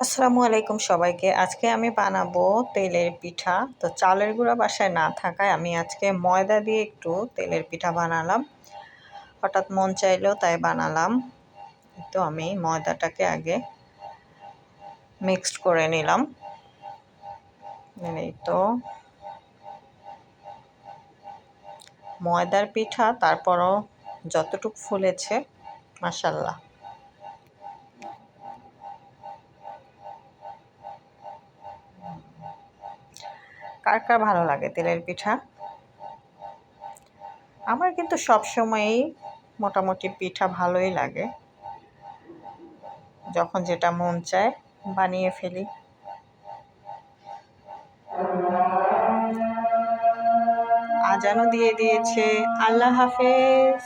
আসসালামু আলাইকুম সবাইকে। আজকে আমি বানাবো তেলের পিঠা। তো চালের গুঁড়া বাসায় না থাকায় আমি আজকে ময়দা দিয়ে একটু তেলের পিঠা বানালাম। হঠাৎ মন চাইলো তাই বানালাম। তো আমি ময়দাটাকে আগে মিক্সড করে নিলাম। এই তো ময়দার পিঠা, তারপরও যতটুক ফুলেছে মাশাআল্লাহ। কার কার ভালো লাগে তেলের পিঠা? আমার কিন্তু সব সময়ই মোটামুটি পিঠা ভালোই লাগে। যখন যেটা মন চায় বানিয়ে ফেলি। আজানও দিয়ে দিয়েছে। আল্লাহ হাফেজ।